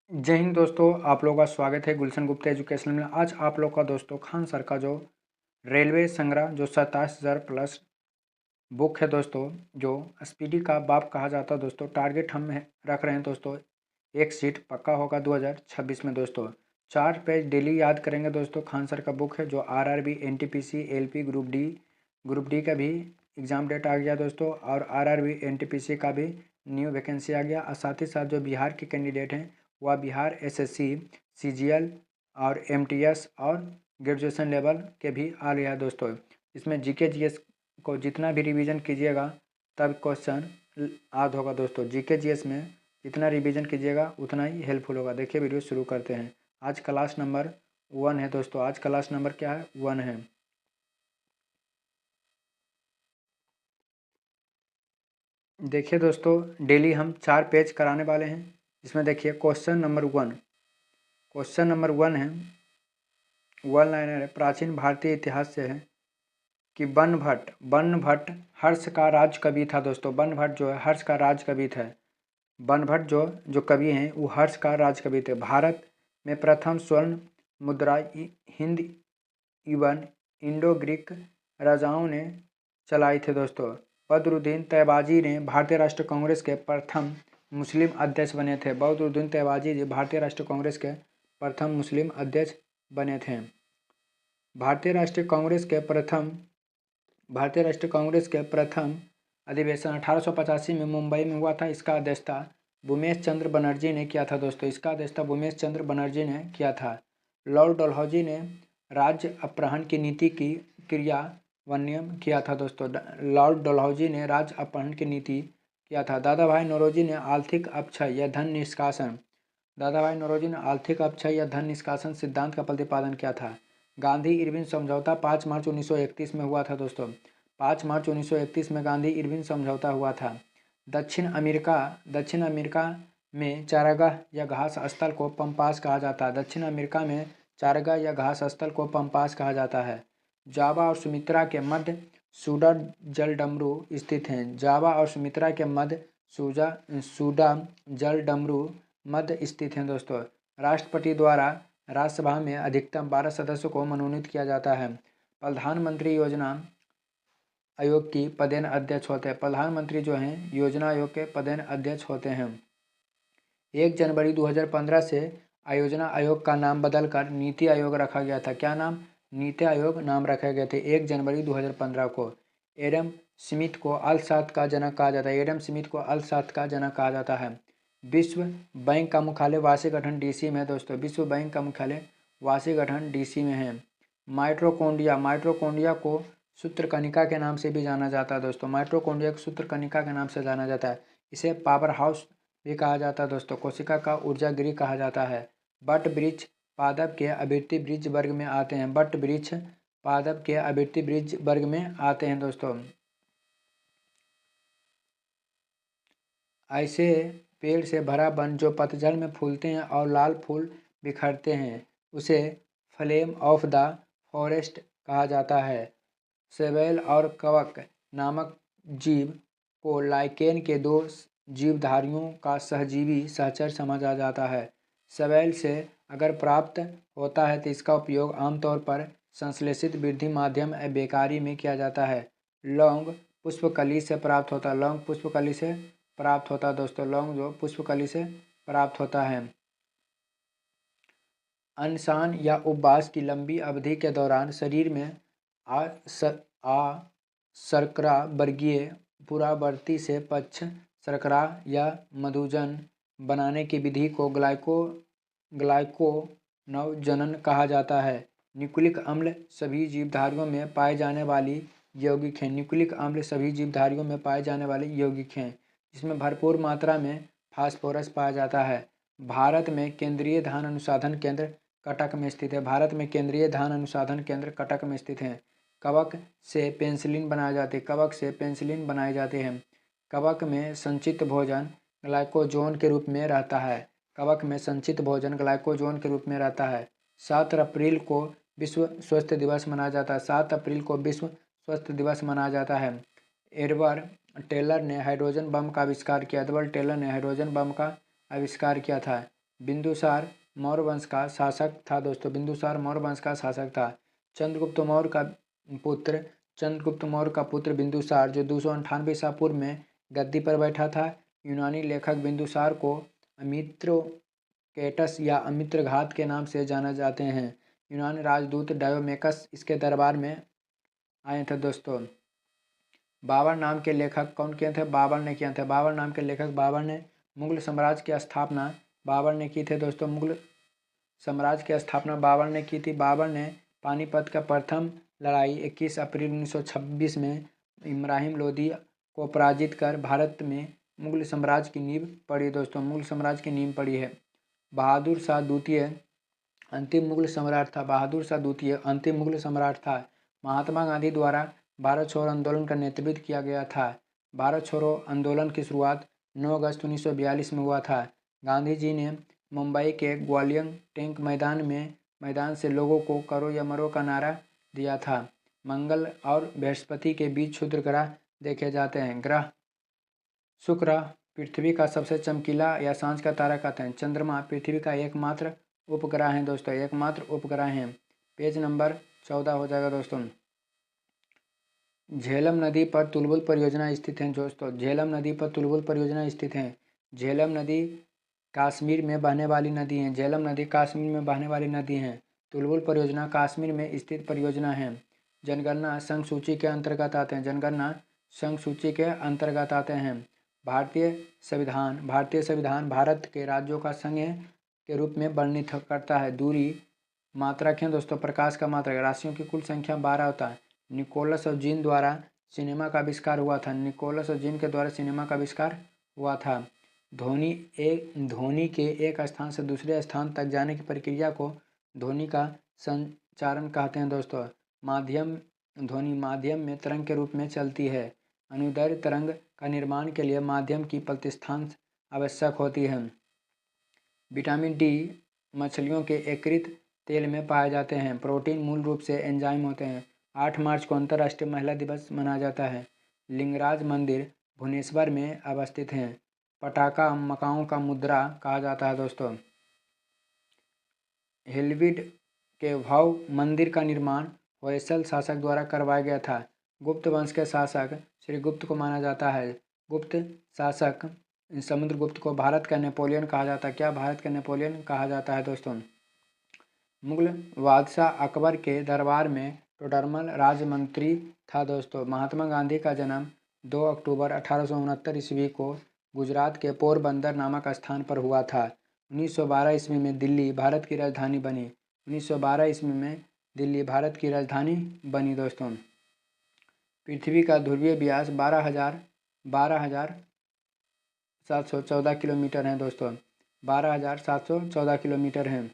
जय हिंद दोस्तों, आप लोगों का स्वागत है गुलशन गुप्ता एजुकेशन में। आज आप लोग का दोस्तों खान सर का जो रेलवे संग्रह जो 27,000 प्लस बुक है दोस्तों, जो स्पीडी का बाप कहा जाता है दोस्तों। टारगेट हम रख रहे हैं दोस्तों, एक सीट पक्का होगा 2026 में दोस्तों। 4 पेज डेली याद करेंगे दोस्तों। खान सर का बुक है जो RRB, NTPC, LP, group D का भी एग्ज़ाम डेट आ गया दोस्तों, और आरआरबी एनटीपीसी का भी न्यू वैकेंसी आ गया। और साथ ही साथ जो बिहार के कैंडिडेट हैं वह बिहार एसएससी, सीजीएल और एमटीएस और ग्रेजुएशन लेवल के भी आ गया है दोस्तों। इसमें जीके जीएस को जितना भी रिवीजन कीजिएगा तब क्वेश्चन याद होगा दोस्तों। जीके जीएस में जितना रिवीजन कीजिएगा उतना ही हेल्पफुल होगा। देखिए वीडियो शुरू करते हैं। आज क्लास नंबर 1 है दोस्तों। आज क्लास नंबर क्या है? 1 है। देखिए दोस्तों, डेली हम 4 पेज कराने वाले हैं। इसमें देखिए क्वेश्चन नंबर 1। क्वेश्चन नंबर 1 है, वन लाइनर है। प्राचीन भारतीय इतिहास से है कि बनभट्ट हर्ष का राज कवि था दोस्तों। बनभट्ट जो है हर्ष का राज कवि था। बनभट्ट जो कवि हैं वो हर्ष का राज कवि थे। भारत में प्रथम स्वर्ण मुद्रा हिंद इवन इंडो ग्रीक राजाओं ने चलाई थे दोस्तों। बदरुद्दीन तैयबाजी ने भारतीय राष्ट्रीय कांग्रेस के प्रथम मुस्लिम अध्यक्ष बने थे। बदरुद्दीन तैयबाजी जी भारतीय राष्ट्रीय कांग्रेस के प्रथम मुस्लिम अध्यक्ष बने थे। भारतीय राष्ट्रीय कांग्रेस के प्रथम अधिवेशन 1885 में मुंबई में हुआ था। इसका अध्यक्षता भूमेश चंद्र बनर्जी ने किया था दोस्तों। इसका अध्यक्षता भूमेश चंद्र बनर्जी ने किया था। लॉर्ड डलहौजी ने राज्य अपहरण की नीति की क्रियान्वयन किया था दोस्तों। लॉर्ड डलहौजी ने राज्य अपहरण की नीति किया था। दादा भाई नौरोजी ने आर्थिक अपक्षय या धन निष्कासन सिद्धांत का प्रतिपादन किया था। गांधी इरविन समझौता 5 मार्च 1931 में हुआ था दोस्तों। 5 मार्च 1931 में गांधी इरविन समझौता हुआ था। दक्षिण अमेरिका में चारागाह या घास स्थल को पंपास कहा जाता है। दक्षिण अमेरिका में चारागाह या घास स्थल को पंपास कहा जाता है। जावा और सुमित्रा के मध्य सूडा जलडमरू स्थित हैं। जावा और सुमित्रा के मध्य सूडा जलडमरू मध्य स्थित हैं दोस्तों। राष्ट्रपति द्वारा राज्यसभा में अधिकतम 12 सदस्यों को मनोनीत किया जाता है। प्रधानमंत्री योजना आयोग की पदेन अध्यक्ष होते हैं। प्रधानमंत्री जो हैं योजना आयोग के पदेन अध्यक्ष होते हैं। 1 जनवरी 2015 से आयोजना आयोग का नाम बदलकर नीति आयोग रखा गया था। क्या नाम? नीति आयोग नाम रखे गए थे 1 जनवरी 2015 को। एडम स्मिथ को अर्थशास्त्र का जनक कहा जाता है। विश्व बैंक का मुख्यालय वाशिंगटन डीसी में है दोस्तों। विश्व बैंक का मुख्यालय वाशिंगटन डीसी में है। माइटोकॉन्ड्रिया को सूत्रकणिका के नाम से भी जाना जाता है दोस्तों। माइटोकॉन्ड्रिया को सूत्रकणिका के नाम से जाना जाता है। इसे पावर हाउस भी कहा जाता है दोस्तों। कोशिका का ऊर्जा गृह कहा जाता है। बट वृक्ष पादप के आवृत्ति वृक्ष वर्ग में आते हैं। बट वृक्ष पादप के आवृत्ति वृक्ष वर्ग में आते हैं दोस्तों। ऐसे पेड़ से भरा वन जो पतझड़ में फूलते हैं और लाल फूल बिखरते हैं उसे फ्लेम ऑफ द फॉरेस्ट कहा जाता है। शैवाल और कवक नामक जीव को लाइकेन के 2 जीवधारियों का सहजीवी सहचर समझा जाता है। शैवाल से अगर प्राप्त होता है तो इसका उपयोग आमतौर पर संश्लेषित वृद्धि माध्यम बेकारी में किया जाता है। लौंग पुष्पकली से प्राप्त होता है। लौंग पुष्पकली से प्राप्त होता है दोस्तों। लौंग जो पुष्पकली से प्राप्त होता है। अनशन या उपवास की लंबी अवधि के दौरान शरीर में शर्करा वर्गीय पुरावर्ती से पक्ष शर्करा या मधुजन बनाने की विधि को ग्लाइकोनोजनन कहा जाता है। न्यूक्लिक अम्ल सभी जीवधारियों में पाए जाने वाली यौगिक हैं। न्यूक्लिक अम्ल सभी जीवधारियों में पाए जाने वाले यौगिक हैं जिसमें भरपूर मात्रा में फास्फोरस पाया जाता है। भारत में केंद्रीय धान अनुसंधान केंद्र कटक में स्थित है। भारत में केंद्रीय धान अनुसंधान केंद्र कटक में स्थित है। कवक से पेनिसिलिन बनाए जाते हैं। कवक से पेनिसिलिन बनाए जाते हैं। कवक में संचित भोजन ग्लाइकोजन के रूप में रहता है। कवक में संचित भोजन ग्लाइकोजन के रूप में रहता है। 7 अप्रैल को विश्व स्वास्थ्य दिवस मनाया जाता है। 7 अप्रैल को विश्व स्वास्थ्य दिवस मनाया जाता है। एडवर्ड टेलर ने हाइड्रोजन बम का आविष्कार किया। एडवर्ड टेलर ने हाइड्रोजन बम का आविष्कार किया था। बिंदुसार मौर्य वंश का शासक था दोस्तों। बिंदुसार मौर्य वंश का शासक था। चंद्रगुप्त मौर्य का पुत्र बिंदुसार जो 298 ईसा पूर्व में गद्दी पर बैठा था। यूनानी लेखक बिंदुसार को अमित्रोकेटस या अमित्रघात के नाम से जाना जाते हैं। यूनानी राजदूत डायोमेकस इसके दरबार में आए थे दोस्तों। बाबर नाम के लेखक कौन किए थे? बाबर ने किए थे। बाबर नाम के लेखक बाबर ने मुगल साम्राज्य की स्थापना बाबर ने की थे दोस्तों। मुगल साम्राज्य की स्थापना बाबर ने की थी। बाबर ने पानीपत का प्रथम लड़ाई 21 अप्रैल 1926 में इब्राहिम लोदी को पराजित कर भारत में मुगल साम्राज्य की नींव पड़ी दोस्तों। मुगल साम्राज्य की नींव पड़ी है। बहादुर शाह द्वितीय अंतिम मुगल सम्राट था। बहादुर शाह द्वितीय अंतिम मुगल सम्राट था। महात्मा गांधी द्वारा भारत छोड़ो आंदोलन का नेतृत्व किया गया था। भारत छोड़ो आंदोलन की शुरुआत 9 अगस्त 1942 में हुआ था। गांधी जी ने मुंबई के ग्वालियर टैंक मैदान से लोगों को करो या मरो का नारा दिया था। मंगल और बृहस्पति के बीच क्षुद्र ग्रह देखे जाते हैं। ग्रह शुक्र पृथ्वी का सबसे चमकीला या सांझ का तारा कहते हैं। चंद्रमा पृथ्वी का एकमात्र उपग्रह है दोस्तों। एकमात्र उपग्रह हैं। पेज नंबर 14 हो जाएगा दोस्तों। झेलम नदी पर तुलबुल परियोजना स्थित है दोस्तों। झेलम नदी पर तुलबुल परियोजना स्थित है। झेलम नदी कश्मीर में बहने वाली नदी है। झेलम नदी कश्मीर में बहने वाली नदी है। तुलबुल परियोजना कश्मीर में स्थित परियोजना है। जनगणना संघ सूची के अंतर्गत आते हैं। जनगणना संघ सूची के अंतर्गत आते हैं। भारतीय संविधान भारत के राज्यों का संघ के रूप में वर्णित करता है। दूरी मात्रक है दोस्तों। प्रकाश का मात्रक। राशियों की कुल संख्या 12 होता है। निकोलस और जीन द्वारा सिनेमा का आविष्कार हुआ था। निकोलस और जीन के द्वारा सिनेमा का आविष्कार हुआ था। ध्वनि के एक स्थान से दूसरे स्थान तक जाने की प्रक्रिया को ध्वनि का संचारण कहते हैं दोस्तों। ध्वनि माध्यम में तरंग के रूप में चलती है। अनुदैर्ध्य तरंग का निर्माण के लिए माध्यम की प्रतिस्थापन आवश्यक होती है। विटामिन डी मछलियों के यकृत तेल में पाए जाते हैं। प्रोटीन मूल रूप से एंजाइम होते हैं। 8 मार्च को अंतर्राष्ट्रीय महिला दिवस मनाया जाता है। लिंगराज मंदिर भुवनेश्वर में अवस्थित है। पटाका मकाओं का मुद्रा कहा जाता है दोस्तों। हेल्विड के भव्य मंदिर का निर्माण होयसल शासक द्वारा करवाया गया था। गुप्त वंश के शासक श्रीगुप्त को माना जाता है। गुप्त शासक समुद्रगुप्त को भारत का नेपोलियन कहा जाता है। क्या भारत का नेपोलियन कहा जाता है दोस्तों। मुगल बादशाह अकबर के दरबार में टोडरमल राजमंत्री था दोस्तों। महात्मा गांधी का जन्म 2 अक्टूबर 1869 ईस्वी को गुजरात के पोरबंदर नामक स्थान पर हुआ था। 1912 ईस्वी में दिल्ली भारत की राजधानी बनी। 1912 ईस्वी में दिल्ली भारत की राजधानी बनी दोस्तों। पृथ्वी का ध्रुवीय व्यास 12,714 किलोमीटर है दोस्तों। 12,714 किलोमीटर है।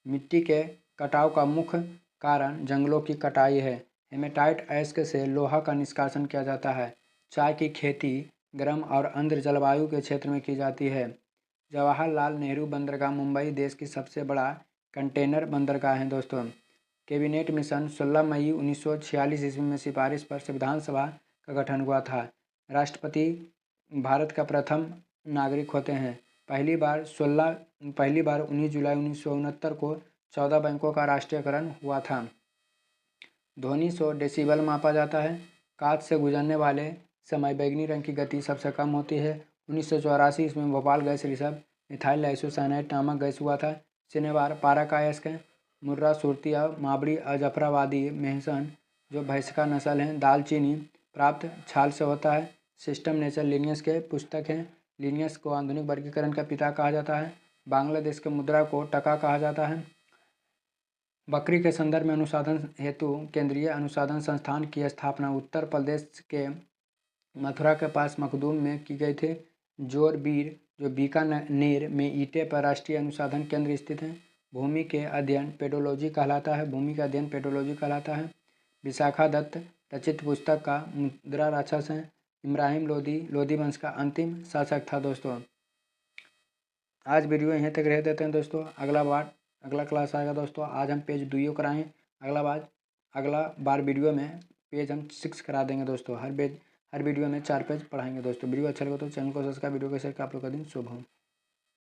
मिट्टी के कटाव का मुख्य कारण जंगलों की कटाई है। हेमेटाइट अयस्क से लोहा का निष्कासन किया जाता है। चाय की खेती गर्म और आर्द्र जलवायु के क्षेत्र में की जाती है। जवाहरलाल नेहरू बंदरगाह मुंबई देश की सबसे बड़ा कंटेनर बंदरगाह है दोस्तों। कैबिनेट मिशन 16 मई 1946 ईस्वी में सिफारिश पर संविधान सभा का गठन हुआ था। राष्ट्रपति भारत का प्रथम नागरिक होते हैं। पहली बार 19 जुलाई 1969 को 14 बैंकों का राष्ट्रीयकरण हुआ था। ध्वनि 100 डेसिबल मापा जाता है। कांच से गुजरने वाले समय बैगनी रंग की गति सबसे कम होती है। 1984 ईस्वी में भोपाल गैस रिसर्व मिथाइल आइसोसाइनाइड नामक गैस हुआ था। शनिवार पारा का अयस्क मुर्रा सुरतिया माबड़ी अजफराबादी मेहसन जो भैंस का नस्ल है। दालचीनी प्राप्त छाल से होता है। सिस्टम नेचर लिनियस के पुस्तक हैं। लिनियस को आधुनिक वर्गीकरण का पिता कहा जाता है। बांग्लादेश के मुद्रा को टका कहा जाता है। बकरी के संदर्भ में अनुसंधान हेतु केंद्रीय अनुसंधान संस्थान की स्थापना उत्तर प्रदेश के मथुरा के पास मखदूम में की गई थी। जोरबीर जो बीकानेर में ईटे पर राष्ट्रीय अनुसंधान केंद्र स्थित है। भूमि के अध्ययन पेडोलॉजी कहलाता है। भूमि का अध्ययन पेडोलॉजी कहलाता है। विशाखा दत्त रचित पुस्तक का मुद्रा राक्षस है। इब्राहिम लोदी वंश का अंतिम शासक था दोस्तों। आज वीडियो यहीं तक रह देते हैं दोस्तों। अगला क्लास आएगा दोस्तों। आज हम पेज 2 कराएँ। अगला बार वीडियो में पेज हम 6 करा देंगे दोस्तों। हर वीडियो में 4 पेज पढ़ाएंगे दोस्तों। वीडियो अच्छा लगे तो चैनल को सब्सक्राइब, वीडियो को शेयर कर आप लोग का दिन शुभ हो।